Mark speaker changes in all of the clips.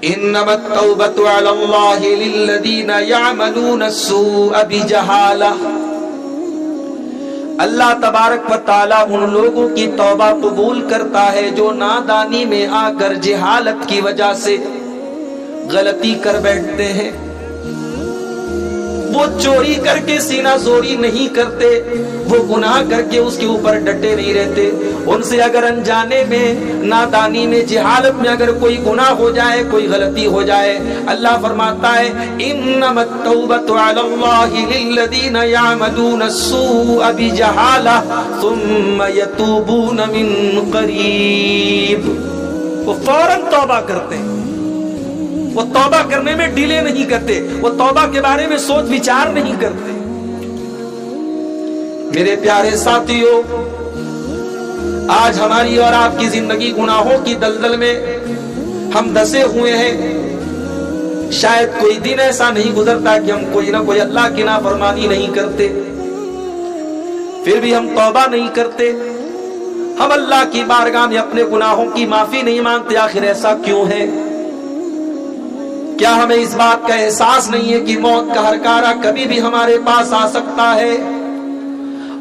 Speaker 1: انما التوبۃ علی اللہ للذین یعملون السوء بجہالہ، اللہ تبارک و تعالی ان لوگوں کی توبہ قبول کرتا ہے جو نادانی میں آ کر جہالت کی وجہ سے غلطی کر بیٹھتے ہیں۔ وہ چوری کر کے سینہ زوری نہیں کرتے، وہ گناہ کر کے اس کے اوپر ڈٹے نہیں رہتے۔ ان سے اگر انجانے میں، نادانی میں، جہالت میں اگر کوئی گناہ ہو جائے، کوئی غلطی ہو جائے، اللہ فرماتا ہے انما التوبۃ علی اللہ للذین یعملون السوء بجہالہ ثم یتوبون من قریب، وہ فوراً توبہ کرتے ہیں، وہ توبہ کرنے میں ڈیلے نہیں کرتے، وہ توبہ کے بارے میں سوچ وچار نہیں کرتے۔ میرے پیارے ساتھیوں، آج ہماری اور آپ کی زندگی گناہوں کی دلدل میں ہم دھسے ہوئے ہیں۔ شاید کوئی دن ایسا نہیں گزرتا کہ ہم کوئی نہ کوئی اللہ کی نافرمانی نہیں کرتے، پھر بھی ہم توبہ نہیں کرتے، ہم اللہ کی بارگاہ میں اپنے گناہوں کی معافی نہیں مانگتے۔ آخر ایسا کیوں ہے؟ کیا ہمیں اس بات کا احساس نہیں ہے کہ موت کا ہرکارہ کبھی بھی ہمارے پاس آ سکتا ہے،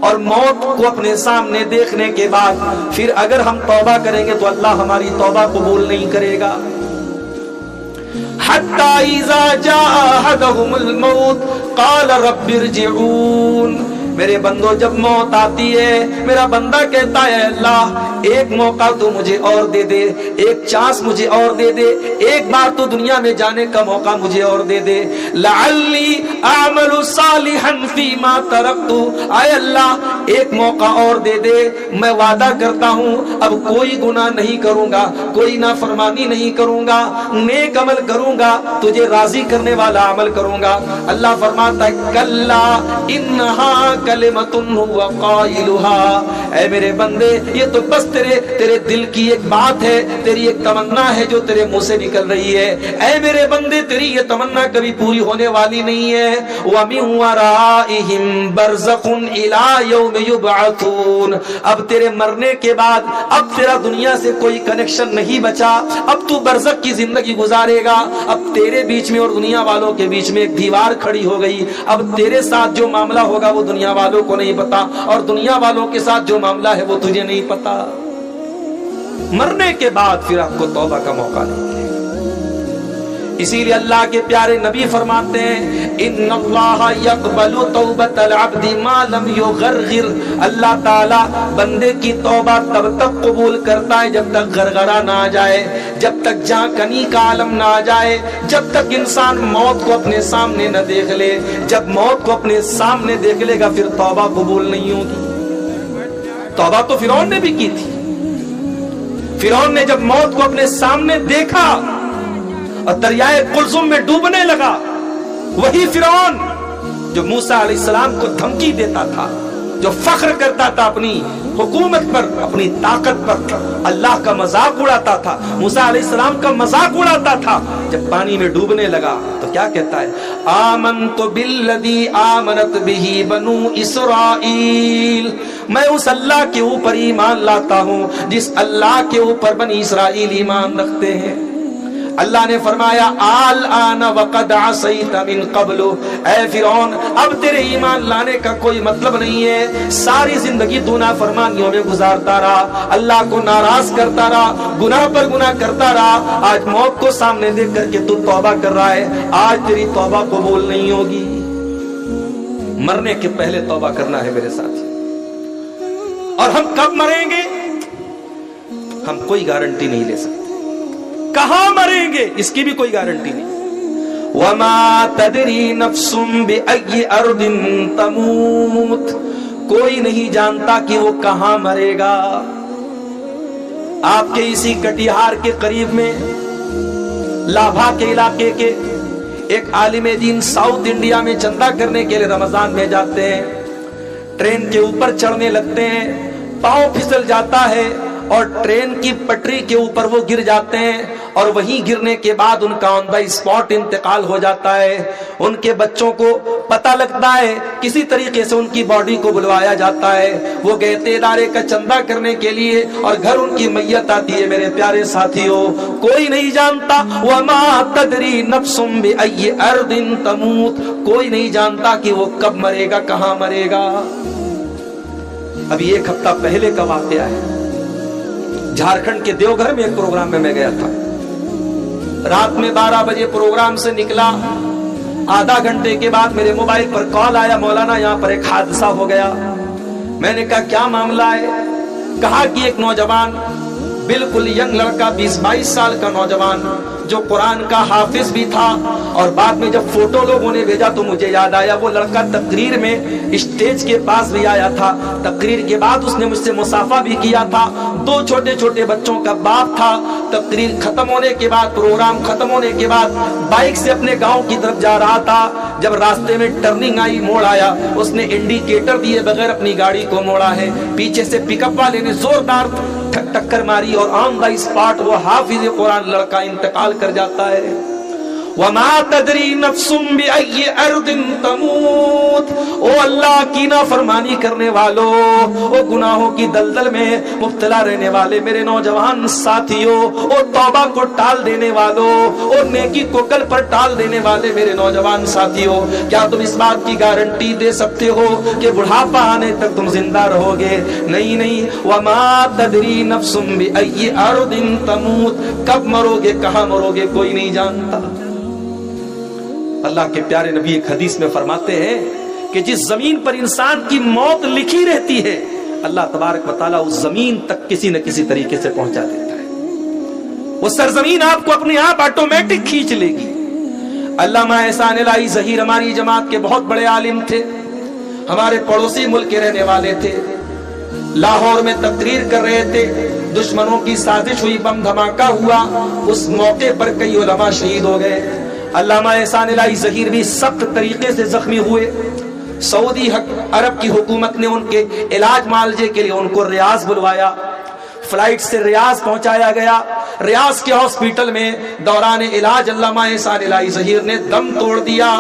Speaker 1: اور موت کو اپنے سامنے دیکھنے کے بعد پھر اگر ہم توبہ کریں گے تو اللہ ہماری توبہ قبول نہیں کرے گا۔ حتی اذا جاء احدهم الموت قال رب ارجعون، میرے بندو جب موت آتی ہے میرا بندہ کہتا ہے اللہ ایک موقع تو مجھے اور دے دے، ایک چانس مجھے اور دے دے، ایک بار تو دنیا میں جانے کا موقع مجھے اور دے دے، لعلی اعمل صالحا فیما ترکت، اے اللہ ایک موقع اور دے دے، میں وعدہ کرتا ہوں اب کوئی گناہ نہیں کروں گا، کوئی نافرمانی نہیں کروں گا، نیک عمل کروں گا، تجھے راضی کرنے والا عمل کروں گا۔ اللہ فرماتا ہے کلا انہا کلمۃ هو قائلها، اے میرے بندے یہ تو بس تیرے دل کی ایک بات ہے، تیری ایک تمنا ہے جو تیرے منہ سے نکل رہی ہے۔ اے میرے بندے تیری یہ تمنا کبھی پوری ہونے والی نہیں ہے۔ وَمِن وَرَائِهِمْ بَرْزَخٌ إِلَىٰ يَوْمِ يُبْعَثُونَ، اب تیرے مرنے کے بعد اب تیرا دنیا سے کوئی کنیکشن نہیں بچا، اب تو برزخ کی زندگی گزارے گا، اب تیرے بیچ میں اور دنیا والوں کے بیچ میں ایک دیوار کھڑی ہو گئی، اب تیرے ساتھ جو معاملہ ہوگا وہ دنیا والوں کو نہیں پتا، اور دنیا والوں کے ساتھ جو معاملہ ہے وہ تجھے نہیں پتا۔ مرنے کے بعد پھر آپ کو توبہ کا موقع نہیں ملے گا۔ اسی لیے اللہ کے پیارے نبی فرماتے ہیں ان اللہ یقبل توبۃ العبد ما لم یغرغر، اللہ تعالی بندے کی توبہ تب تک قبول کرتا ہے جب تک غرغرہ نہ آ جائے، جب تک جہاں کنی کا عالم نہ آ جائے، جب تک انسان موت کو اپنے سامنے نہ دیکھ لے۔ جب موت کو اپنے سامنے دیکھ لے گا پھر توبہ قبول نہیں ہوگی۔ توبہ تو فرعون نے بھی کی تھی، فرعون نے جب موت کو اپنے سامنے دیکھا اور دریائے قلزم میں ڈوبنے لگا، وہی فرعون جو موسیٰ علیہ السلام کو دھمکی دیتا تھا، جو فخر کرتا تھا اپنی حکومت پر، اپنی طاقت پر، اللہ کا مذاق اڑاتا تھا، موسیٰ علیہ السلام کا مذاق اڑاتا تھا، جب پانی میں ڈوبنے لگا تو کیا کہتا ہے آمنت بالذی آمنت بہ بنو اسرائیل، میں اس اللہ کے اوپر ایمان لاتا ہوں جس اللہ کے اوپر بنی اسرائیل ایمان رکھتے ہیں۔ اللہ نے فرمایا الآن وقد عصیت من قبل، اے فرعون اب تیرے ایمان لانے کا کوئی مطلب نہیں ہے، ساری زندگی تو نافرمانیوں میں گزارتا رہا، اللہ کو ناراض کرتا رہا، گناہ پر گناہ کرتا رہا، آج موت کو سامنے دیکھ کر کے تو توبہ کر رہا ہے، آج تیری توبہ قبول نہیں ہوگی۔ مرنے کے پہلے توبہ کرنا ہے میرے ساتھی، اور ہم کب مریں گے ہم کوئی گارنٹی نہیں لے سکتے، کہاں مریں گے اس کی بھی کوئی گارنٹی نہیں۔ وَمَا تَدْرِي نَفْسٌ بِأَيِّ أَرْضٍ تَمُوتُ، کوئی نہیں جانتا کہ وہ کہاں مرے گا۔ آپ کے اسی کٹیہار کے قریب میں لابھا کے علاقے کے ایک عالم دین ساؤتھ انڈیا میں چندہ کرنے کے لیے رمضان میں جاتے ہیں، ٹرین کے اوپر چڑھنے لگتے ہیں، پاؤں پھسل جاتا ہے اور ٹرین کی پٹری کے اوپر وہ گر جاتے ہیں اور وہیں گرنے کے بعد ان کا آن دا اسپاٹ انتقال ہو جاتا ہے. ان کے بچوں کو پتہ لگتا ہے, کسی طریقے سے ان کی باڈی کو بلوایا جاتا ہے. وہ گئے تھے ادارے کا چندہ کرنے کے لیے اور گھر ان کی میت آتی ہے. میرے پیارے ساتھیوں, کوئی نہیں جانتا وَمَا تَدْرِي نَفْسٌ بِأَيِّ أَرْضٍ تَمُوتُ, کوئی نہیں جانتا کہ وہ کب مرے گا, کہاں مرے گا. ابھی ایک ہفتہ پہلے کا واقعہ ہے. جھارکھنڈ کے دیوگھر میں ایک پروگرام میں گیا تھا. رات میں 12 بجے پروگرام سے نکلا. آدھا گھنٹے کے بعد میرے موبائل پر کال آیا, مولانا یہاں پر ایک حادثہ ہو گیا. میں نے کہا کیا معاملہ ہے؟ کہا کہ ایک نوجوان, بالکل ینگ لڑکا, 20-22 سال کا نوجوان, جو قرآن کا حافظ بھی تھا. اور بعد میں جب فوٹو لوگوں نے بھیجا تو مجھے یاد آیا وہ لڑکا تقریر میں اسٹیج کے پاس بھی آیا تھا. تقریر کے بعد اس نے مجھ سے مصافحہ بھی کیا تھا. 2 چھوٹے چھوٹے بچوں کا باپ تھا. تقریر ختم ہونے کے بعد, پروگرام ختم ہونے کے بعد بائک سے اپنے گاؤں کی طرف جا رہا تھا. جب راستے میں ٹرننگ آئی, موڑ آیا, اس نے انڈیکیٹر دیے بغیر اپنی گاڑی کو موڑا ہے. پیچھے سے پک اپ والے نے زوردار ٹکر ماری اور آن دا اسپاٹ وہ حافظ قرآن لڑکا انتقال کر جاتا ہے. وَمَا تَدْرِي نَفْسٌ بِأَيِّ أَرْضٍ تَمُوتُ. او اللہ کی نافرمانی کرنے والوں, او گناہوں کی دلدل میں مبتلا رہنے والے میرے نوجوان ساتھیوں, او توبہ کو ٹال دینے والوں, او نیکی کو کل پر ٹال دینے والے میرے نوجوان ساتھیوں, کیا تم اس بات کی گارنٹی دے سکتے ہو کہ بڑھاپا آنے تک تم زندہ رہو گے؟ نہیں نہیں. وَمَا تَدْرِي نَفْسٌ بِأَيِّ أَرْضٍ تَمُوتُ. کب مرو گے, کہاں مرو گے, کوئی نہیں جانتا. اللہ کے پیارے نبی ایک حدیث میں فرماتے ہیں کہ جس زمین پر انسان کی موت لکھی رہتی ہے, اللہ تبارک و تعالیٰ اس زمین تک کسی نہ کسی طریقے سے پہنچا دیتا ہے. وہ سرزمین آپ کو اپنے آپ آٹومیٹک کھینچ لے گی. علامہ احسان الہی ظہیر ہماری جماعت کے بہت بڑے عالم تھے, ہمارے پڑوسی ملک کے رہنے والے تھے. لاہور میں تقریر کر رہے تھے, دشمنوں کی سازش ہوئی, بم دھماکہ ہوا. اس موقع پر کئی علماء شہید ہو گئے. علامہ احسان الہی ظہیر بھی سخت طریقے سے زخمی ہوئے. سعودی عرب کی حکومت نے ان کے علاج معالجے کے لیے ان کو ریاض بلوایا. فلائٹ سے ریاض پہنچایا گیا. ریاض کے ہاسپٹل میں دوران علاج علامہ احسان الہی ظہیر نے دم توڑ دیا.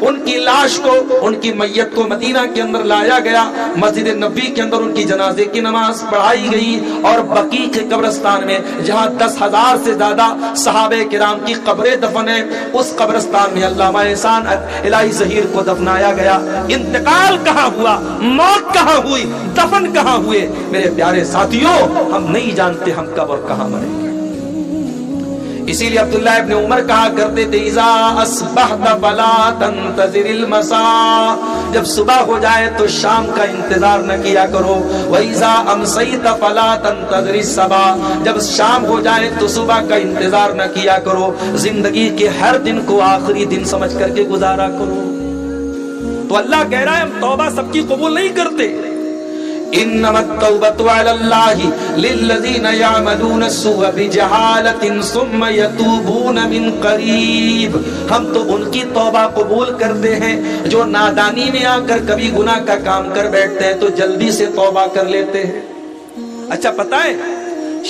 Speaker 1: ان کی لاش کو, ان کی میت کو مدینہ کے اندر لایا گیا. مسجد نبوی کے اندر ان کی جنازے کی نماز پڑھائی گئی. اور بقیع کے قبرستان میں جہاں 10,000 سے زیادہ صحابہ کرام کی قبریں دفن ہیں, اس قبرستان میں علامہ احسان الہی ظہیر کو دفنایا گیا. انتقال کہاں ہوا, موت کہاں ہوئی, دفن کہاں ہوئے, میرے پیارے ساتھیوں ہم نہیں جانتے ہم کب اور کہاں مریں گے. اسی لیے عبداللہ ابن عمر کہا کرتے تھے اذا اصبحت فلا تنتظر المساء, جب صبح ہو جائے تو شام کا انتظار نہ کیا کرو. وَإِذَا أَمْسَيْتَ فَلَا تَنْتَظِرِ الصَّبَاحَ, جب شام ہو جائے تو صبح کا انتظار نہ کیا کرو. زندگی کے ہر دن کو آخری دن سمجھ کر کے گزارا کرو. تو اللہ کہہ رہا ہے ہم توبہ سب کی قبول نہیں کرتے. انما التوبة على الله للذين يعملون السوء بجهالة ثم يتوبون من قريب. ہم تو ان کی توبہ قبول کرتے ہیں جو نادانی میں آ کر کبھی گناہ کا کام کر بیٹھتے ہیں تو جلدی سے توبہ کر لیتے ہیں. اچھا پتہ ہے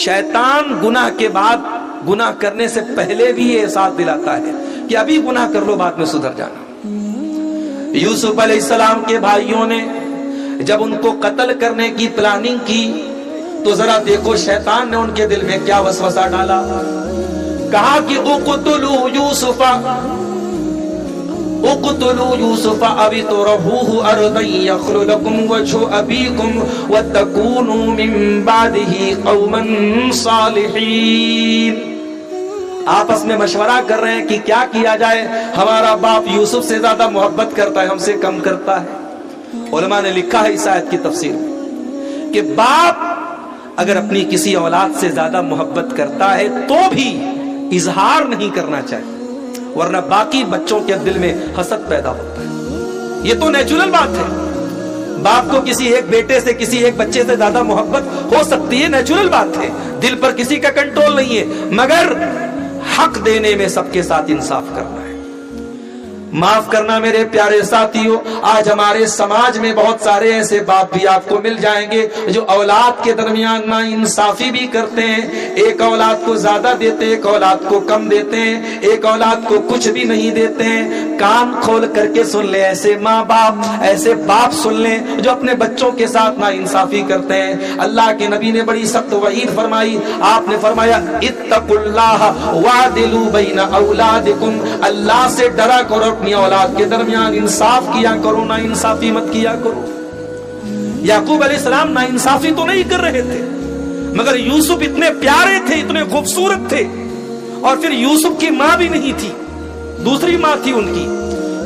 Speaker 1: شیطان گناہ کے بعد گناہ کرنے سے پہلے بھی یہ احساس دلاتا ہے کہ ابھی گناہ کر لو بعد میں سدھر جانا. یوسف علیہ السلام کے بھائیوں نے جب ان کو قتل کرنے کی پلاننگ کی تو ذرا دیکھو شیطان نے ان کے دل میں کیا وسوسہ ڈالا. کہا کہ اقتلوا یوسف او اطرحوه ارضا یخل لکم وجه ابیکم وتکونوا من بعده قوما صالحین. آپس میں مشورہ کر رہے ہیں کہ کیا کیا جائے. ہمارا باپ یوسف سے زیادہ محبت کرتا ہے, ہم سے کم کرتا ہے. علماء نے لکھا ہے اس آیت کی تفسیر میں کہ باپ اگر اپنی کسی اولاد سے زیادہ محبت کرتا ہے تو بھی اظہار نہیں کرنا چاہیے, ورنہ باقی بچوں کے دل میں حسد پیدا ہوتا ہے. یہ تو نیچرل بات ہے. باپ کو کسی ایک بیٹے سے, کسی ایک بچے سے زیادہ محبت ہو سکتی ہے, نیچرل بات ہے. دل پر کسی کا کنٹرول نہیں ہے, مگر حق دینے میں سب کے ساتھ انصاف کرنا ہے. معاف کرنا میرے پیارے ساتھیوں، آج ہمارے سماج میں بہت سارے ایسے باپ بھی آپ کو مل جائیں گے جو اولاد کے درمیان نا انصافی بھی کرتے ہیں، ایک اولاد کو زیادہ دیتے ہیں، ایک اولاد کو کم دیتے ہیں، ایک اولاد کو کچھ بھی نہیں دیتے ہیں۔ کان کھول کر کے سن لیں، ایسے ماں باپ، ایسے باپ سن لیں جو اپنے بچوں کے ساتھ نا انصافی کرتے ہیں۔ اللہ کے نبی نے بڑی سخت وعید فرمائی، آپ نے فرمایا اتقوا اللہ وعدلوا بین اولادکم، اللہ سے ڈرا کرو، اپنی اولاد کے درمیان انصاف کیا کرو، نا انصافی مت کیا کرو۔ یعقوب علیہ السلام نا انصافی تو نہیں کر رہے تھے، مگر یوسف اتنے پیارے تھے، اتنے خوبصورت تھے، اور پھر یوسف کی ماں بھی نہیں تھی، دوسری ماں تھی ان کی،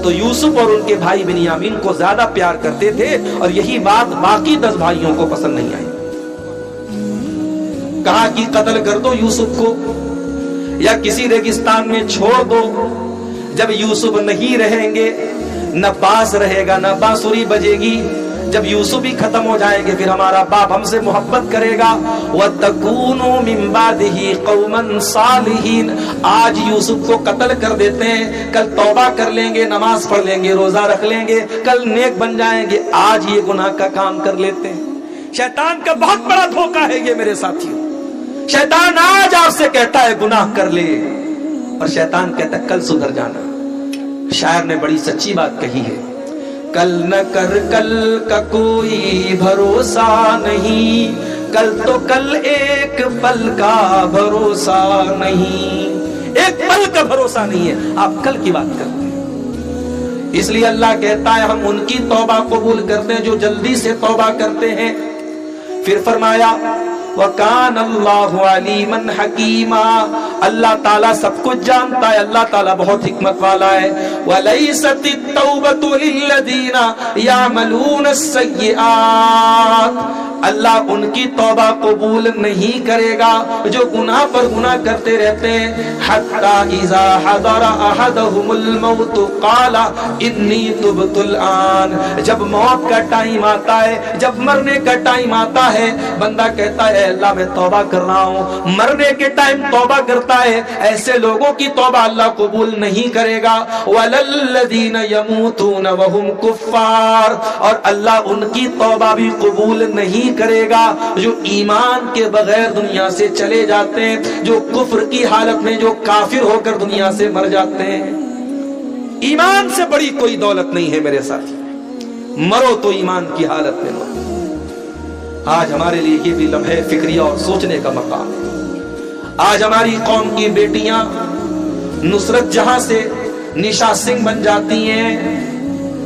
Speaker 1: تو یوسف اور ان کے بھائی بنیامین کو زیادہ پیار کرتے تھے، اور یہی بات باقی 10 بھائیوں کو پسند نہیں آئی۔ کہا کہ قتل کر دو یوسف کو یا کسی ریگستان میں چھوڑ دو۔ جب یوسف نہیں رہیں گے، نہ باس رہے گا، نہ بانسری بجے گی، جب یوسف بھی ختم ہو جائے گے، پھر ہمارا باپ ہم سے محبت کرے گا۔ وَتَكُونُوا مِن بَعْدِهِ قَوْمًا صَالِحِينَ، آج یوسف کو قتل کر دیتے ہیں، کل توبہ کر لیں گے، نماز پڑھ لیں گے، روزہ رکھ لیں گے، کل نیک بن جائیں گے، آج یہ گناہ کا کام کر لیتے ہیں۔ شیطان کا بہت بڑا دھوکہ ہے یہ میرے ساتھیوں۔ شیطان آج آپ سے کہتا ہے گناہ کر لے، اور شیطان کہتا ہے کل سدھر جانا۔ شاعر نے بڑی سچی بات کہی ہے، کل نہ کر کل کا کوئی بھروسہ نہیں، کل تو کل ایک پل کا بھروسہ نہیں، ایک پل کا بھروسہ نہیں ہے، آپ کل کی بات کرتے ہیں۔ اس لیے اللہ کہتا ہے ہم ان کی توبہ قبول کرتے ہیں جو جلدی سے توبہ کرتے ہیں۔ پھر فرمایا وَكَانَ اللَّهُ عَلِيمًا حَكِيمًا، اللہ تعالیٰ سب کچھ جانتا ہے، اللہ تعالیٰ بہت حکمت والا ہے۔ وَلَيْسَتِ التَّوْبَةُ لِلَّذِينَ يَعْمَلُونَ السَّيِّئَاتِ، اللہ ان کی توبہ قبول نہیں کرے گا جو گناہ پر گناہ کرتے رہتے ہیں۔ حَتَّى إِذَا حَضَرَ أَحَدَهُمُ الْمَوْتُ قَالَ إِنِّي تُبْتُ الْآنَ، جب موت کا ٹائم آتا ہے، جب مرنے کا ٹائم آتا ہے، بندہ کہتا ہے اللہ میں توبہ کر رہا ہوں، مرنے کے ٹائم توبہ کرتا ہے، ایسے لوگوں کی توبہ اللہ قبول نہیں کرے گا۔ وَلَلَّذِينَ يَمُوتُونَ وَهُمْ كُفَّارٌ، اور اللہ ان کی توبہ بھی قبول نہیں کرے گا جو ایمان کے بغیر دنیا سے چلے جاتے ہیں، جو کفر کی حالت میں، جو کافر ہو کر دنیا سے مر جاتے ہیں۔ ایمان سے بڑی کوئی دولت نہیں ہے میرے ساتھی، مرو تو ایمان کی حالت میں مرو۔ آج ہمارے لیے یہ بھی لمحے فکریہ اور سوچنے کا مقام ہے۔ آج ہماری قوم کی بیٹیاں نصرت جہاں سے نشا سنگھ بن جاتی ہیں،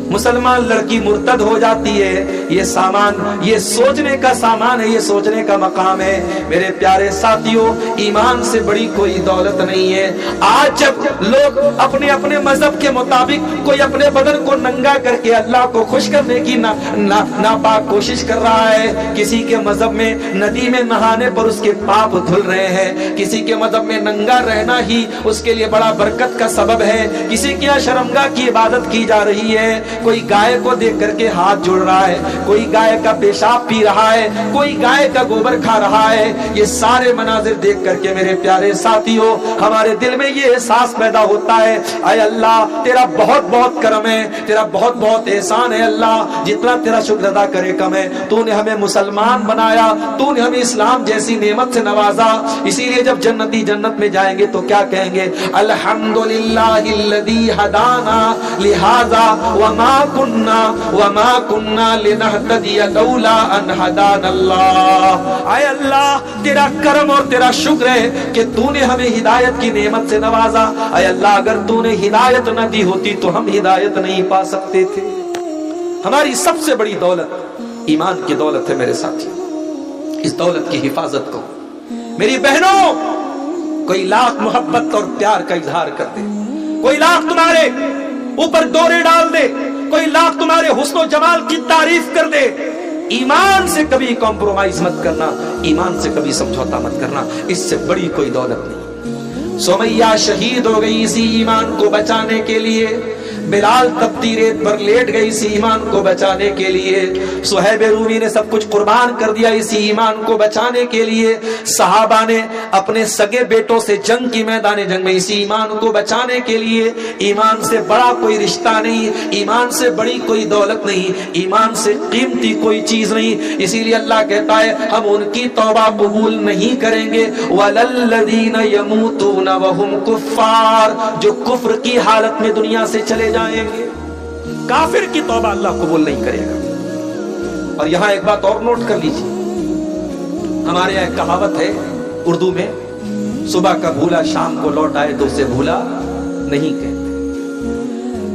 Speaker 1: مسلمان لڑکی مرتد ہو جاتی ہے، یہ سامان، یہ سوچنے کا سامان ہے، یہ سوچنے کا مقام ہے۔ میرے پیارے ساتھیوں، ایمان سے بڑی کوئی دولت نہیں ہے۔ آج جب لوگ اپنے اپنے مذہب کے مطابق کوئی اپنے بدن کو ننگا کر کے اللہ کو خوش کرنے کی ناپاک کوشش کر رہا ہے، کسی کے مذہب میں ندی میں نہانے پر اس کے پاپ دھل رہے ہیں، کسی کے مذہب میں ننگا رہنا ہی اس کے لیے بڑا برکت کا سبب ہے، کسی کے یہاں شرمگاہ کی عبادت کی جا رہی ہے، کوئی گائے کو دیکھ کر کے ہاتھ جوڑ رہا ہے، کوئی گائے کا پیشاب پی رہا ہے، کوئی گائے کا گوبر کھا رہا ہے۔ یہ سارے مناظر دیکھ کر کے میرے پیارے ساتھیوں ہمارے دل میں یہ احساس پیدا ہوتا ہے، اے اللہ تیرا بہت بہت کرم ہے، تیرا بہت بہت احسان ہے اللہ، جتنا تیرا شکر ادا کرے کم ہے۔ تو نے ہمیں مسلمان بنایا، تو نے ہمیں اسلام جیسی نعمت سے نوازا، اسی لیے جب جنتی جنت میں جائیں گے تو کیا کہیں گے؟ الحمدللہ الذی ہدانا لہذا وما کننا لنہتدی لولا ان ہدانا اللہ۔ اے اللہ تیرا کرم اور تیرا شکر ہے کہ تو نے ہمیں ہدایت کی نعمت سے نوازا۔ اے اللہ اگر تو نے ہدایت نہ دی ہوتی تو ہم ہدایت نہیں پا سکتے تھے۔ ہماری سب سے بڑی دولت ایمان کی دولت ہے میرے ساتھی، اس دولت کی حفاظت کو میری بہنوں، کوئی لاکھ محبت اور پیار کا اظہار کر دے، کوئی لاکھ تمہارے اوپر دورے ڈال دے، کوئی لاکھ تمہارے حسن و جمال کی تعریف کر دے، ایمان سے کبھی کمپرومائز مت کرنا، ایمان سے کبھی سمجھوتا مت کرنا، اس سے بڑی کوئی دولت نہیں۔ سمیہ شہید ہو گئی اسی ایمان کو بچانے کے لیے، بلال تپتی ریت پر لیٹ گئی اسی ایمان کو بچانے کے لیے، صہیب رومی نے سب کچھ قربان کر دیا اسی ایمان کو بچانے کے لیے، صحابہ نے اپنے سگے بیٹوں سے جنگ کی میدان جنگ میں اسی ایمان کو بچانے کے لیے۔ ایمان سے بڑا کوئی رشتہ نہیں، ایمان سے بڑی کوئی دولت نہیں، ایمان سے قیمتی کوئی چیز نہیں، اسی لیے اللہ کہتا ہے ہم ان کی توبہ قبول نہیں کریں گے۔ وَلَلَّذِينَ يَمُوتُونَ وَهُمْ كُفَّارٌ، جو کفر کی حالت میں دنیا سے چلے جائیں گے، کافر کی توبہ اللہ قبول نہیں کرے گا۔ اور یہاں ایک بات اور نوٹ کر لیجیے، ہمارے یہاں ایک کہاوت ہے اردو میں، صبح کا بھولا شام کو لوٹ آئے تو اسے بھولا نہیں کہتے۔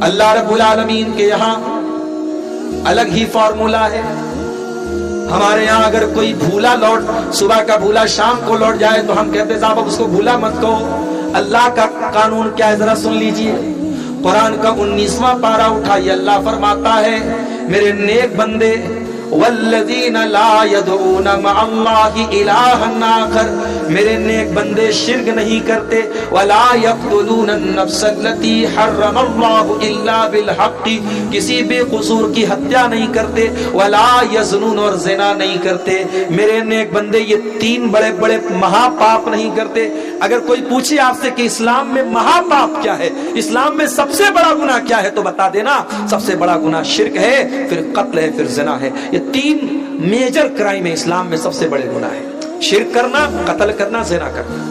Speaker 1: اللہ رب العالمین کے یہاں الگ ہی فارمولا ہے۔ ہمارے یہاں اگر کوئی بھولا صبح کا بھولا شام کو لوٹ جائے تو ہم کہتے صاحب اس کو بھولا مت کہو۔ اللہ کا قانون کیا ہے ذرا سن لیجئے، قرآن کا 19واں پارہ اٹھائیے، اللہ فرماتا ہے میرے نیک بندے والذین لا يدعون مع اللہ الہا آخر، میرے نیک بندے شرک نہیں کرتے، ولا یقتلون النفس التي حرم اللہ الا بالحق، کسی بے قصور کی ہتیا نہیں کرتے، ولا یزنون، اور زنا نہیں کرتے، میرے نیک بندے یہ 3 بڑے بڑے مہا پاپ نہیں کرتے۔ اگر کوئی پوچھے آپ سے کہ اسلام میں مہا پاپ کیا ہے، اسلام میں سب سے بڑا گناہ کیا ہے، تو بتا دینا سب سے بڑا گناہ شرک ہے، پھر قتل ہے، پھر زنا ہے۔ یہ 3 میجر کرائم ہے اسلام میں، سب سے بڑے گناہ ہے، شرک کرنا، قتل کرنا، زنا کرنا۔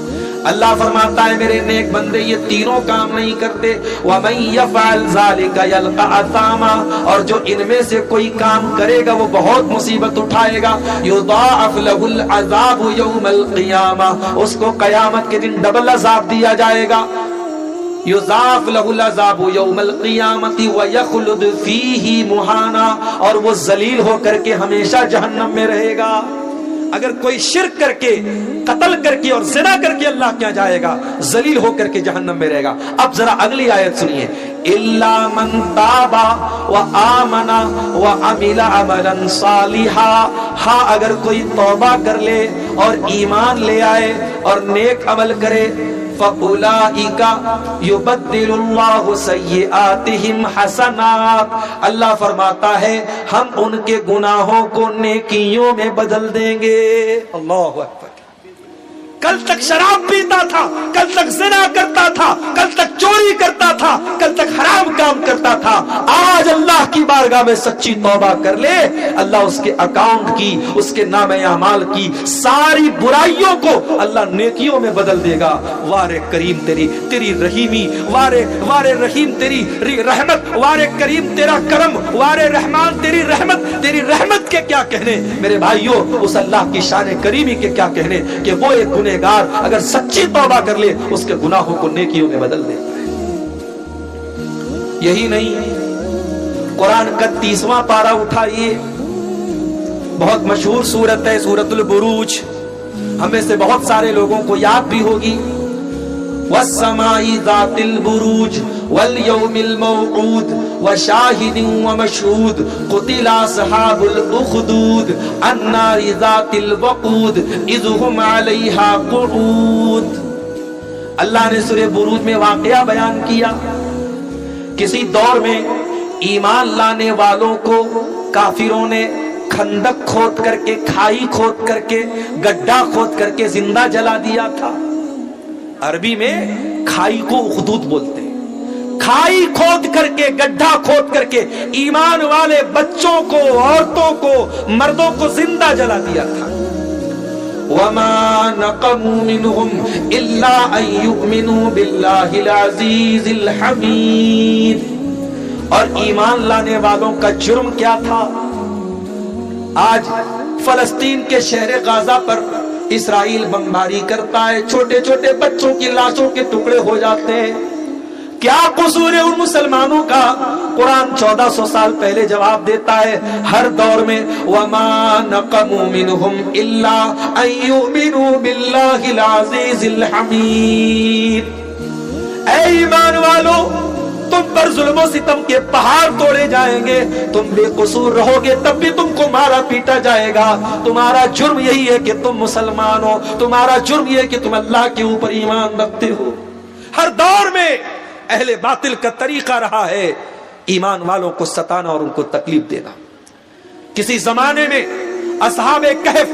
Speaker 1: اللہ فرماتا ہے میرے نیک بندے یہ تینوں کام نہیں کرتے، وَمَن يَفْعَلْ ذَلِكَ يَلْقَ أَثَامًا، اور جو ان میں سے کوئی کام کرے گا وہ بہت مصیبت اٹھائے گا، يُضَاعَفْ لَهُ الْعَذَابُ يَوْمَ الْقِيَامَةِ، اس کو قیامت کے دن ڈبل عذاب دیا جائے گا، یضاعف له العذاب یوم القیامت ویخلد فیہ مہانا، اور وہ ذلیل ہو کر کے ہمیشہ جہنم میں رہے گا۔ اگر کوئی شرک کر کے، قتل کر کے اور زنا کر کے اللہ کیا جائے گا، ذلیل ہو کر کے جہنم میں رہے گا۔ اب ذرا اگلی آیت سنیے، الا من تاب وآمن وعمل عملا صالحا، ہاں اگر کوئی توبہ کر لے اور ایمان لے آئے اور نیک عمل کرے، فَأُولَئِكَ يُبَدِّلُ اللَّهُ سَيِّئَاتِهِمْ حَسَنَاتٍ، اللہ فرماتا ہے ہم ان کے گناہوں کو نیکیوں میں بدل دیں گے۔ اللہ اکبر۔ کل تک شراب پیتا تھا، کل تک زنا کرتا تھا، کل تک چوری کرتا تھا، کل تک حرام کام کرتا تھا، آج اللہ کی بارگاہ میں سچی توبہ کر لے، اللہ اس کے اکاؤنٹ کی، اس کے نام اعمال کی ساری برائیوں کو اللہ نیکیوں میں بدل دے گا۔ وارے کریم تیری رحیمی، وارے رحیم تیری رحمت، وارے کریم تیرا کرم، وارے رحمان تیری رحمت کے کیا کہنے میرے بھائیوں، اس اللہ کی شان کریمی کے کیا کہنے کہ وہ ایک گنہگار اگر سچی توبہ کر لے اس کے گناہوں کو نیکیوں میں بدل دیتا ہے۔ یہی نہیں، قرآن کا 30واں پارہ اٹھائیے، بہت مشہور سورت ہے سورۃ البروج، ہمیں سے بہت سارے لوگوں کو یاد بھی ہوگی، والسماء ذات البروج واليوم الموعود وشاهد ومشهود قتل اصحاب الاخدود النار ذات الوقود اذ هم عليها قعود۔ اللہ نے سورہ بروج میں واقعہ بیان کیا، کسی دور میں ایمان لانے والوں کو کافروں نے خندق کھود کر کے، کھائی کھود کر کے، گڈھا کھود کر کے زندہ جلا دیا تھا۔ عربی میں کھائی کو اخدود بولتے ہیں، کھائی کھود کر کے، گڈھا کھود کر کے ایمان والے بچوں کو، عورتوں کو، مردوں کو زندہ جلا دیا تھا۔ وَمَا نَقَمُوا مِنْهُمْ إِلَّا أَن يُؤْمِنُوا بِاللَّهِ الْعَزِيزِ الْحَمِيدِ، اور ایمان لانے والوں کا جرم کیا تھا؟ آج فلسطین کے شہر غازہ پر اسرائیل بمباری کرتا ہے، چھوٹے چھوٹے بچوں کی لاشوں کے ٹکڑے ہو جاتے ہیں، کیا قصور ہے ان مسلمانوں کا؟ قرآن 1400 سال پہلے جواب دیتا ہے، ہر دور میں وَمَا نَقَمُوا مِنْهُمْ إِلَّا أَن يُؤْمِنُوا بِاللَّهِ الْعَزِيزِ الْحَمِيدِ۔ اے ایمان والو، تم پر ظلم و ستم کے پہاڑ توڑے جائیں گے، تم بے قصور رہو گے تب بھی تم کو مارا پیٹا جائے گا، تمہارا جرم یہی ہے کہ تم مسلمان ہو، تمہارا جرم یہ ہے کہ تم اللہ کے اوپر ایمان رکھتے ہو۔ ہر دور میں اہل باطل کا طریقہ رہا ہے ایمان والوں کو ستانا اور ان کو تکلیف دینا۔ کسی زمانے میں اصحاب کہف،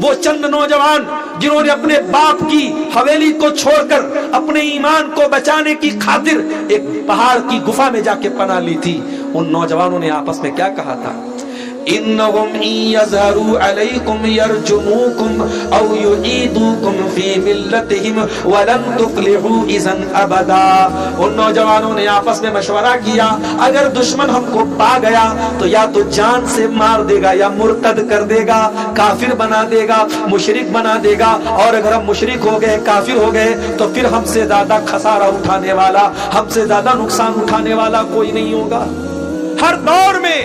Speaker 1: وہ چند نوجوان جنہوں نے اپنے باپ کی حویلی کو چھوڑ کر اپنے ایمان کو بچانے کی خاطر ایک پہاڑ کی گفا میں جا کے پناہ لی تھی، ان نوجوانوں نے آپس میں کیا کہا تھا؟ انہم ان یظہروا علیکم یرجموکم او یعیدوکم فی ملتہم ولن تفلحوا اذا ابدا۔ ان نوجوانوں نے آپس میں مشورہ کیا، اگر دشمن ہم کو پا گیا تو یا تو جان سے مار دے گا، یا مرتد کر دے گا، کافر بنا دے گا، مشرک بنا دے گا، اور اگر ہم مشرک ہو گئے، کافر ہو گئے تو پھر ہم سے زیادہ خسارہ اٹھانے والا، ہم سے زیادہ نقصان اٹھانے والا کوئی نہیں ہوگا۔ ہر دور میں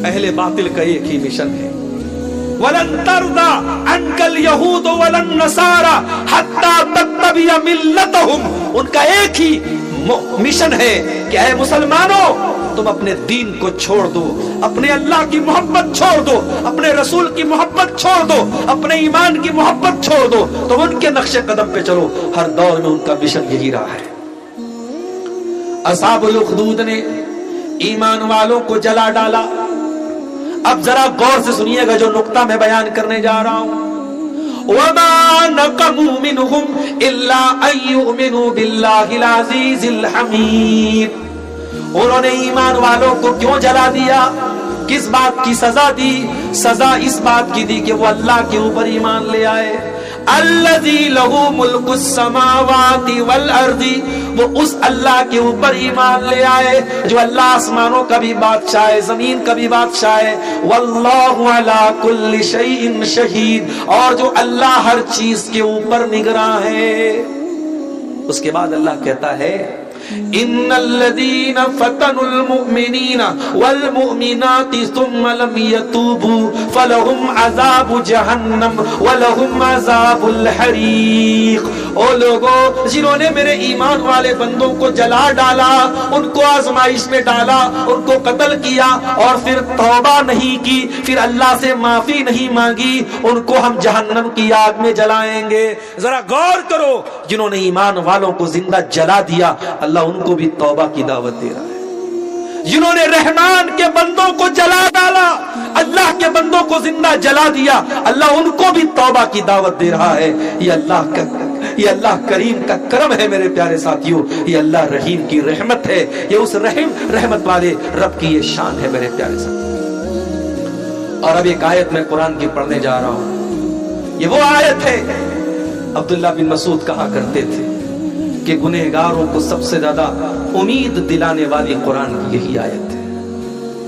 Speaker 1: اہل باطل کا ایک ہی مشن ہے، وَلَن تَرْضَى عَنْكَ الْيَهُودُ وَلَا النَّصَارَى حَتَّى تَتَّبِعَ مِلَّتَهُمْ۔ ان کا ایک ہی مشن ہے کہ اے مسلمانوں، تم اپنے دین کو چھوڑ دو، اپنے اللہ کی محبت چھوڑ دو، اپنے رسول کی محبت چھوڑ دو، اپنے ایمان کی محبت چھوڑ دو، تم ان کے نقش قدم پہ چلو۔ ہر دور میں ان کا مشن یہی رہا ہے۔ اصحاب الاخدود نے ایمان والوں کو جلا ڈالا۔ اب ذرا غور سے سنیے گا جو نقطہ میں بیان کرنے جا رہا ہوں۔ وَمَا نَقَمُوا مِنْهُمْ إِلَّا أَن يُؤْمِنُوا بِاللَّهِ الْعَزِيزِ الْحَمِيدِ۔ انہوں نے ایمان والوں کو کیوں جلا دیا؟ کس بات کی سزا دی؟ سزا اس بات کی دی کہ وہ اللہ کے اوپر ایمان لے آئے۔ الذی لہ ملک السماوات والارض، وہ اس اللہ کے اوپر ایمان لے آئے جو اللہ آسمانوں کا بھی بادشاہ ہے، زمین کا بھی بادشاہ ہے۔ واللہ علی کل شیء شہید، اور جو اللہ ہر چیز کے اوپر نگراں ہے۔ اس کے بعد اللہ کہتا ہے ان الذین فتنوا المؤمنین والمؤمنات ثم لم يتوبوا فلهم عذاب جہنم ولهم عذاب الحریق۔ او لوگوں جنہوں نے میرے ایمان والے بندوں کو جلا ڈالا، ان کو آزمائش میں ڈالا، ان کو قتل کیا، اور پھر توبہ نہیں کی، پھر اللہ سے معافی نہیں مانگی، ان کو ہم جہنم کی آگ میں جلائیں گے۔ ذرا غور کرو، جنہوں نے ایمان والوں کو زندہ جلا دیا، اللہ ان کو بھی توبہ کی دعوت دے رہا ہے۔ جنہوں نے رحمان کے بندوں کو جلا ڈالا، اللہ کے بندوں کو زندہ جلا دیا، اللہ ان کو بھی توبہ کی دعوت دے رہا ہے۔ یہ اللہ کریم کا کرم ہے میرے پیارے ساتھیوں، یہ اللہ رحیم کی رحمت ہے، یہ اس رحمت والے رب کی یہ شان ہے میرے پیارے ساتھیوں۔ اور اب ایک آیت میں قرآن کی پڑھنے جا رہا ہوں، یہ وہ آیت ہے، عبداللہ بن مسعود کہا کرتے تھے کہ گنہگاروں کو سب سے زیادہ امید دلانے والی قرآن کی یہی آیت ہے۔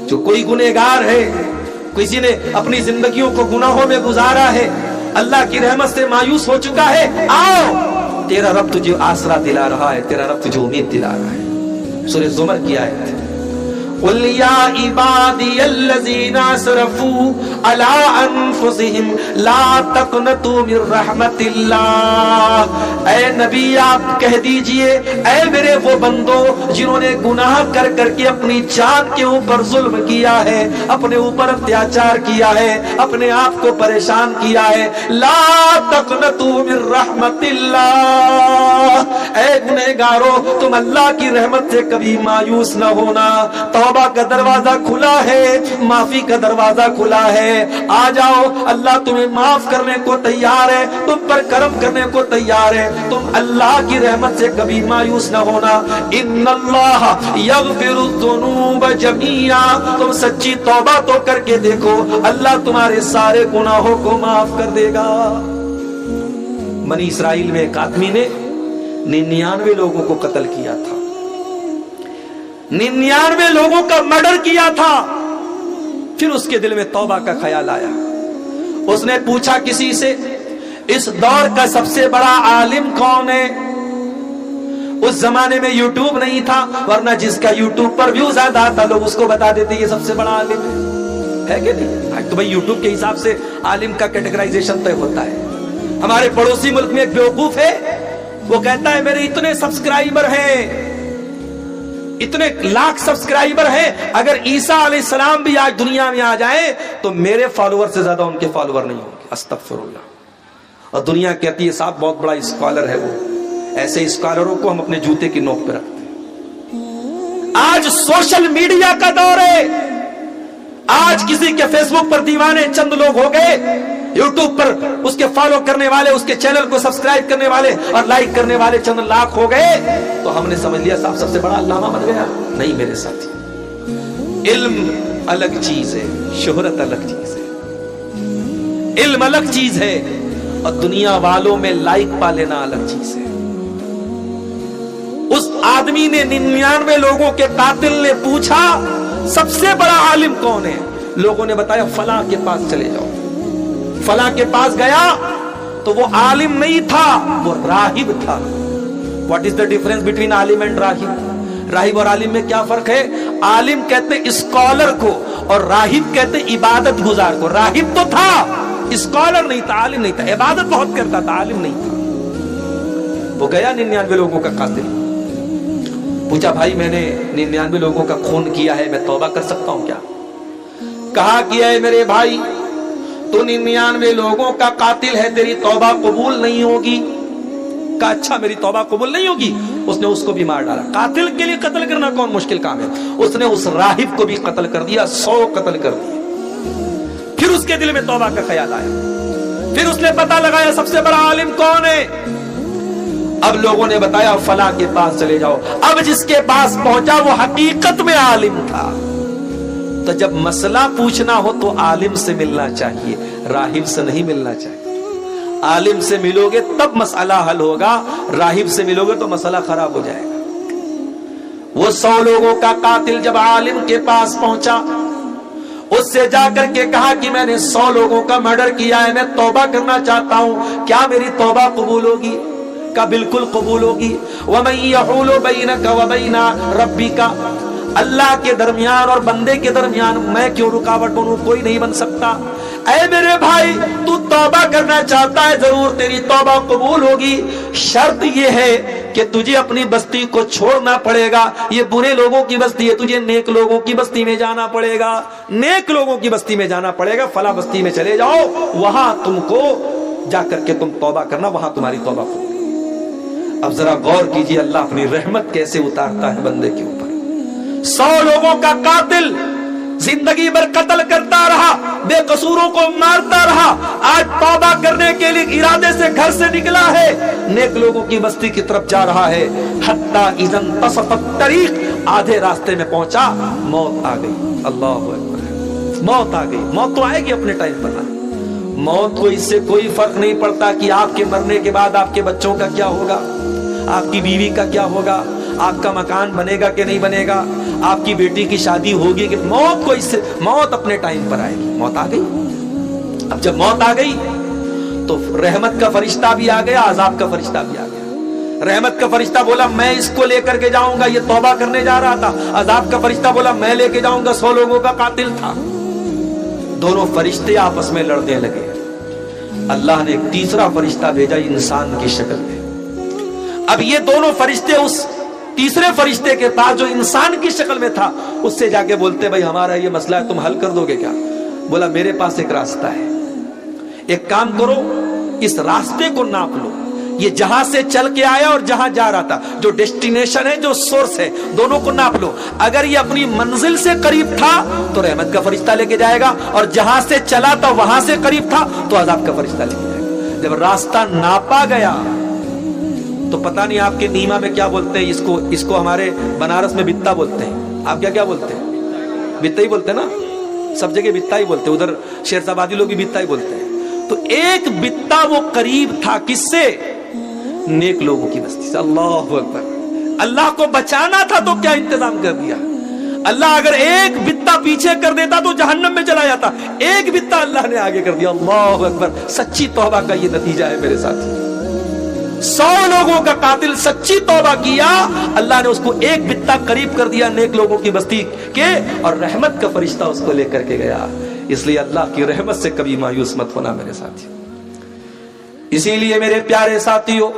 Speaker 1: جو کوئی گنہگار ہے، کسی نے اپنی زندگیوں کو گناہوں میں گزارا ہے، اللہ کی رحمت سے مایوس ہو چکا ہے، آؤ تیرا رب تجھے آسرا دلا رہا ہے، تیرا رب تجھے امید دلا رہا ہے۔ سورہ زمر کی آیت ہے، قُلْ يَا عِبَادِيَ الَّذِينَ أَسْرَفُوا عَلَىٰ أَنفُسِهِمْ لَا تَقْنَطُوا مِن رَحْمَتِ اللَّهِ۔ اے نبی آپ کہہ دیجئے، اے میرے وہ بندو جنہوں نے گناہ کر کر کے اپنی جان کے اوپر ظلم کیا ہے، اپنے اوپر اتیاچار کیا ہے، اپنے آپ کو پریشان کیا ہے، لا تقنطوا من رحمت اللہ، اے گنہگارو تم اللہ کی رحمت سے کبھی مایوس نہ ہونا۔ توبہ کا دروازہ کھلا ہے، معافی کا دروازہ کھلا ہے، آ جاؤ، اللہ تمہیں معاف کرنے کو تیار ہے، تم پر کرم کرنے کو تیار ہے، تم اللہ کی رحمت سے کبھی مایوس نہ ہونا۔ ان اللہ یغفر الذنوب جميعا، تم سچی توبہ تو کر کے دیکھو، اللہ تمہارے سارے گناہوں کو معاف کر دے گا۔ بنی اسرائیل میں ایک آدمی نے 99 لوگوں کو قتل کیا تھا، 99 لوگوں کا مرڈر کیا تھا۔ پھر اس کے دل میں توبہ کا خیال آیا، اس نے پوچھا کسی سے اس دور کا سب سے بڑا عالم کون ہے؟ اس زمانے میں یوٹیوب نہیں تھا، ورنہ جس کا یوٹیوب پر ویو زیادہ آتا لوگ اس کو بتا دیتے یہ سب سے بڑا عالم ہے کہ نہیں؟ تو بھائی یوٹیوب کے حساب سے عالم کا کیٹیگرائزیشن طے ہوتا ہے۔ ہمارے پڑوسی ملک میں ایک بیوقوف ہے، وہ کہتا ہے میرے اتنے سبسکرائبر ہیں، اتنے لاکھ سبسکرائبر ہیں، اگر عیسیٰ علیہ السلام بھی آج دنیا میں آ جائیں تو میرے فالوور سے زیادہ ان کے فالوور نہیں ہوں گے۔ استغفر اللہ۔ اور دنیا کہتی ہے صاحب بہت بڑا اسکالر ہے وہ، ایسے اسکالروں کو ہم اپنے جوتے کی نوک پہ رکھتے ہیں۔ آج سوشل میڈیا کا دور ہے. آج کسی کے فیس بک پر دیوانے چند لوگ ہو گئے, یوٹیوب پر اس کے فالو کرنے والے, اس کے چینل کو سبسکرائب کرنے والے اور لائک کرنے والے چند لاکھ ہو گئے تو ہم نے سمجھ لیا صاحب سب سے بڑا علامہ بن گیا. نہیں میرے ساتھی, علم الگ چیز ہے, شہرت الگ چیز ہے. علم الگ چیز ہے اور دنیا والوں میں لائک پا لینا الگ چیز ہے. اس آدمی نے 99 لوگوں کے قاتل نے پوچھا سب سے بڑا عالم کون ہے؟ لوگوں نے بتایا فلاں کے پاس چلے جاؤ. فلاں کے پاس گیا تو وہ عالم نہیں تھا, وہ راہب تھا. What is the difference between Alam and راہب؟ راہب اور عالم میں کیا فرق ہے؟ عالم کہتے اسکالر کو اور راہب کہتے عبادت گزار کو. راہب تو تھا, اسکالر نہیں تھا, عالم نہیں تھا. عبادت بہت کرتا تھا, عالم نہیں تھا. وہ گیا 99 لوگوں کا قاتل, پوچھا بھائی میں نے 99 لوگوں کا خون کیا ہے, میں توبہ کر سکتا ہوں کیا؟ کہا کیا ہے میرے بھائی, تو 99 لوگوں کا قاتل ہے, تیری توبہ قبول نہیں ہوگی. کہا اچھا میری توبہ قبول نہیں ہوگی. اس نے اس کو بھی مار ڈالا. قاتل کے لیے قتل کرنا کون مشکل کام ہے؟ اس نے اس راہب کو بھی قتل کر دیا, 100 قتل کر دیے. پھر اس کے دل میں توبہ کا خیال آیا, پھر اس نے پتہ لگایا سب سے بڑا عالم کون ہے. اب لوگوں نے بتایا فلاں کے پاس چلے جاؤ. اب جس کے پاس پہنچا وہ حقیقت میں عالم تھا. تو جب مسئلہ پوچھنا ہو تو عالم سے ملنا چاہیے, راہب سے نہیں ملنا چاہیے. عالم سے ملو گے تب مسئلہ حل ہوگا, راہب سے ملو گے تو مسئلہ خراب ہو جائے گا. وہ 100 لوگوں کا قاتل جب عالم کے پاس پہنچا, اس سے جا کر کے کہا کہ میں نے 100 لوگوں کا مرڈر کیا ہے, میں توبہ کرنا چاہتا ہوں, کیا میری توبہ قبول ہوگی؟ کا بالکل قبول ہوگی. وَمَن يَحُولُ بَيْنَكَ وَبَيْنَ رَبِّكَ, اللہ کے درمیان اور بندے کے درمیان میں کیوں رکاوٹ بنوں؟ کوئی نہیں بن سکتا. اے میرے بھائی تو توبہ کرنا چاہتا ہے, ضرور تیری توبہ قبول ہوگی. شرط یہ ہے کہ تجھے اپنی بستی کو چھوڑنا پڑے گا. یہ برے لوگوں کی بستی ہے, تجھے نیک لوگوں کی بستی میں جانا پڑے گا. نیک لوگوں کی بستی میں جانا پڑے گا. فلاں بستی میں چلے جاؤ, وہاں تم کو جا کر کے تم توبہ کرنا, وہاں تمہاری توبہ قبول. اب ذرا غور کیجئے اللہ اپنی رحمت کیسے اتارتا ہے بندے کے اوپر. 100 لوگوں کا قاتل زندگی بھر قتل کرتا رہا, بے قصوروں کو مارتا رہا, آج توبہ کرنے کے لیے ارادے سے گھر سے نکلا ہے, نیک لوگوں کی بستی کی طرف جا رہا ہے. حتی اذا انتصف الطریق, آدھے راستے میں پہنچا, موت آ گئی. اللہ اکبر, موت آ گئی. موت تو آئے گی اپنے ٹائم پر نا. موت کو اس سے کوئی فرق نہیں پڑتا کہ آپ کے مرنے کے بعد آپ کے بچوں کا کیا ہوگا, آپ کی بیوی کا کیا ہوگا, آپ کا مکان بنے گا کہ نہیں بنے گا, آپ کی بیٹی کی شادی ہوگی کہ موت کو اس سے, موت اپنے ٹائم پر آئے گی. موت آ گئی. اب جب موت آ گئی تو رحمت کا فرشتہ بھی آ گیا, عذاب کا فرشتہ بھی آ گیا. رحمت کا فرشتہ بولا میں اس کو لے کر کے جاؤں گا, یہ توبہ کرنے جا رہا تھا. عذاب کا فرشتہ بولا میں لے کے جاؤں گا, 100 لوگوں کا قاتل تھا. دونوں فرشتے آپس میں لڑنے لگے. اللہ نے ایک تیسرا فرشتہ بھیجا انسان کی شکل میں. اب یہ دونوں فرشتے اس تیسرے فرشتے کے پاس جو انسان کی شکل میں تھا, اس سے جا کے بولتے بھائی ہمارا یہ مسئلہ ہے, تم حل کر دو گے کیا؟ بولا میرے پاس ایک راستہ ہے, ایک کام کرو, اس راستے کو ناپ لو. یہ جہاں سے چل کے آیا اور جہاں جا رہا تھا, جو ڈیسٹینیشن ہے, جو سورس ہے, دونوں کو ناپ لو. اگر یہ اپنی منزل سے قریب تھا تو رحمت کا فرشتہ لے کے جائے گا, اور جہاں سے چلا تھا وہاں سے قریب تھا تو عذاب کا فرشتہ لے کے جائے گا. جب راستہ ناپا گیا تو پتہ نہیں آپ کے نیما میں کیا بولتے ہیں, اس کو ہمارے بنارس میں بتا بولتے ہیں. آپ کیا بولتے ہیں؟ بتا ہی بولتے ہیں نا, سب جگہ بتا ہی بولتے ہیں, ادھر شیر آبادی لوگ بھی بتا ہی بولتے ہیں. تو ایک بتا وہ قریب تھا, کس سے؟ نیک لوگوں کی بستی سے. اللہ اکبر. اللہ کو بچانا تھا تو کیا انتظام کر دیا. اللہ اگر ایک بتا پیچھے کر دیتا تو جہنم میں چلا جاتا, ایک بتا اللہ نے آگے کر دیا. اللہ اکبر. سچی توبہ کا یہ نتیجہ ہے میرے ساتھی. 100 لوگوں کا قاتل سچی توبہ کیا, اللہ نے اس کو ایک بتا قریب کر دیا نیک لوگوں کی بستی کے, اور رحمت کا فرشتہ اس کو لے کر کے گیا. اس لیے اللہ کی رحمت سے کبھی مایوس مت ہونا میرے ساتھی. اسی لیے میرے پیارے ساتھیوں,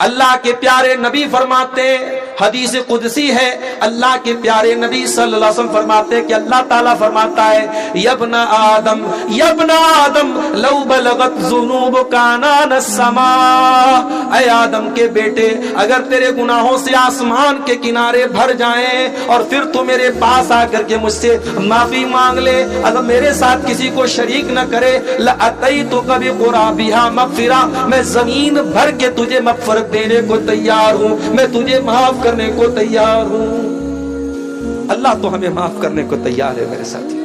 Speaker 1: اللہ کے پیارے نبی فرماتے ہیں، حدیث قدسی ہے، اللہ کے پیارے نبی صلی اللہ علیہ وسلم فرماتے ہیں کہ اللہ تعالیٰ فرماتا ہے یا ابن آدم لو بلغت ذنوبک عنان السماء، اے آدم کے بیٹے اگر تیرے گناہوں سے آسمان کے کنارے بھر جائیں اور پھر تو میرے پاس آ کر کے مجھ سے معافی مانگ لے، اگر میرے ساتھ کسی کو شریک نہ کرے، لأتیتک بقرابها مغفرہ، میں زمین بھر کے تجھے مغفرت دینے کو تیار ہوں، میں تجھے معاف کرنے کو تیار ہوں۔ اللہ تو ہمیں معاف کرنے کو تیار ہے میرے ساتھی،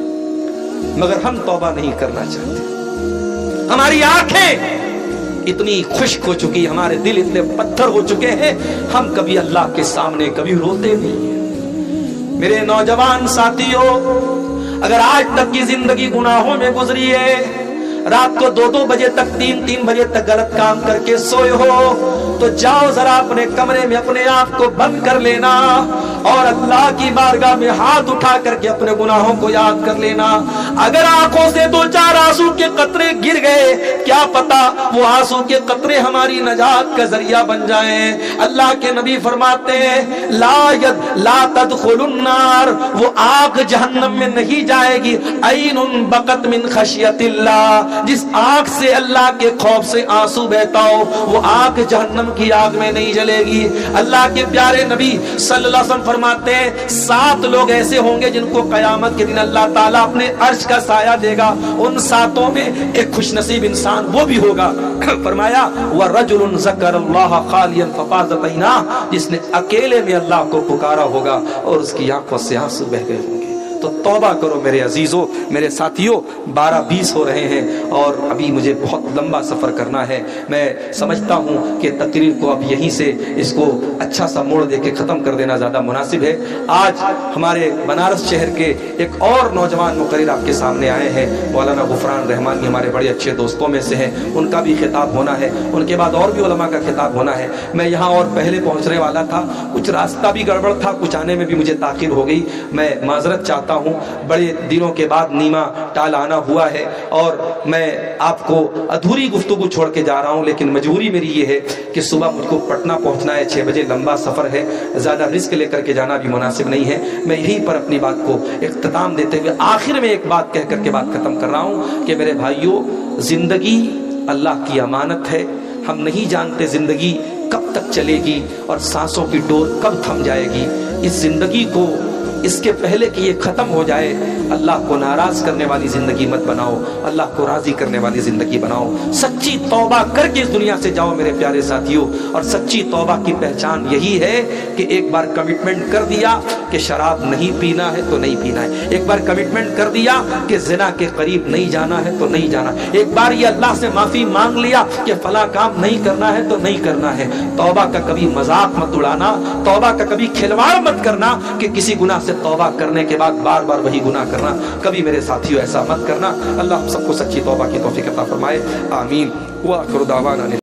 Speaker 1: مگر ہم توبہ نہیں کرنا چاہتے۔ ہماری آنکھیں اتنی خشک ہو چکی، ہمارے دل اتنے پتھر ہو چکے ہیں، ہم کبھی اللہ کے سامنے کبھی روتے نہیں ہیں۔ میرے نوجوان ساتھیوں، اگر آج تک کی زندگی گناہوں میں گزری ہے، رات کو 2 بجے تک 3 بجے تک غلط کام کر کے سوئے ہو، تو جاؤ ذرا اپنے کمرے میں اپنے آپ کو بند کر لینا اور اللہ کی بارگاہ میں ہاتھ اٹھا کر کے اپنے گناہوں کو یاد کر لینا۔ اگر آنکھوں سے 2-4 آنسو کے قطرے گر گئے، کیا پتا وہ آنسو کے قطرے ہماری نجات کا ذریعہ بن جائیں۔ اللہ کے نبی فرماتے ہیں لا تدخل النار، وہ آگ جہنم میں نہیں جائے گی، عین بقت من خشیت اللہ، جس آنکھ سے اللہ کے خوف سے آنسو بہتا ہو وہ آنکھ جہنم کی آگ میں نہیں جلے گی۔ اللہ کے پیارے نبی صلی اللہ علیہ وسلم فرماتے ہیں 7 لوگ ایسے ہوں گے جن کو قیامت کے دن اللہ تعالیٰ اپنے عرش کا سایہ دے گا، ان 7 میں ایک خوش نصیب انسان وہ بھی ہوگا۔ فرمایا وَرَجُلٌ ذَكَرَ اللَّهَ خَالِيًا فَفَاضَتْ عَيْنَاهُ، جس نے اکیلے میں اللہ کو پکارا ہوگا اور اس کی آنکھوں سے آنسو بہ گئے ہوں گے۔ تو توبہ کرو میرے عزیزوں، میرے ساتھیوں، 12:20 ہو رہے ہیں اور ابھی مجھے بہت لمبا سفر کرنا ہے۔ میں سمجھتا ہوں کہ تقریر کو اب یہیں سے اس کو اچھا سا موڑ دے کے ختم کر دینا زیادہ مناسب ہے۔ آج ہمارے بنارس شہر کے ایک اور نوجوان مقرر آپ کے سامنے آئے ہیں، مولانا غفران رحمانی، ہمارے بڑے اچھے دوستوں میں سے ہیں، ان کا بھی خطاب ہونا ہے، ان کے بعد اور بھی علماء کا خطاب ہونا ہے۔ میں یہاں اور پہلے پہنچنے والا تھا، کچھ راستہ بھی گڑبڑ تھا، کچھ آنے میں بھی مجھے تاخیر ہو گئی، میں معذرت چاہتا ہوں۔ بڑے دنوں کے بعد نیما ٹال آنا ہوا ہے اور میں آپ کو ادھوری گفتگو چھوڑ کے جا رہا ہوں، لیکن مجبوری میری یہ ہے کہ صبح مجھ کو پٹنہ پہنچنا ہے، 6 بجے لمبا سفر ہے، زیادہ رسک لے کر کے جانا بھی مناسب نہیں ہے۔ میں یہیں پر اپنی بات کو اختتام دیتے ہوئے آخر میں ایک بات کہہ کر کے بات ختم کر رہا ہوں کہ میرے بھائیوں، زندگی اللہ کی امانت ہے، ہم نہیں جانتے زندگی کب تک چلے گی اور سانسوں کی ڈور کب تھم جائے گی۔ اس زندگی کو اس کے پہلے کہ یہ ختم ہو جائے، اللہ کو ناراض کرنے والی زندگی مت بناؤ، اللہ کو راضی کرنے والی زندگی بناؤ۔ سچی توبہ کر کے اس دنیا سے جاؤ میرے پیارے ساتھیوں، اور سچی توبہ کی پہچان یہی ہے کہ ایک بار کمٹمنٹ کر دیا کہ شراب نہیں پینا ہے تو نہیں پینا ہے، ایک بار کمٹمنٹ کر دیا کہ زنا کے قریب نہیں جانا ہے تو نہیں جانا، ایک بار یہ اللہ سے معافی مانگ لیا کہ فلاں کام نہیں کرنا ہے تو نہیں کرنا ہے۔ توبہ کا کبھی مذاق مت اڑانا، توبہ کا کبھی کھلواڑ مت کرنا کہ کسی گناہ سے توبہ کرنے کے بعد بار بار وہی گناہ کرنا، کبھی میرے ساتھیوں ایسا مت کرنا۔ اللہ ہم سب کو سچی توبہ کی توفیق عطا فرمائے، آمین۔ وآخر دعوانا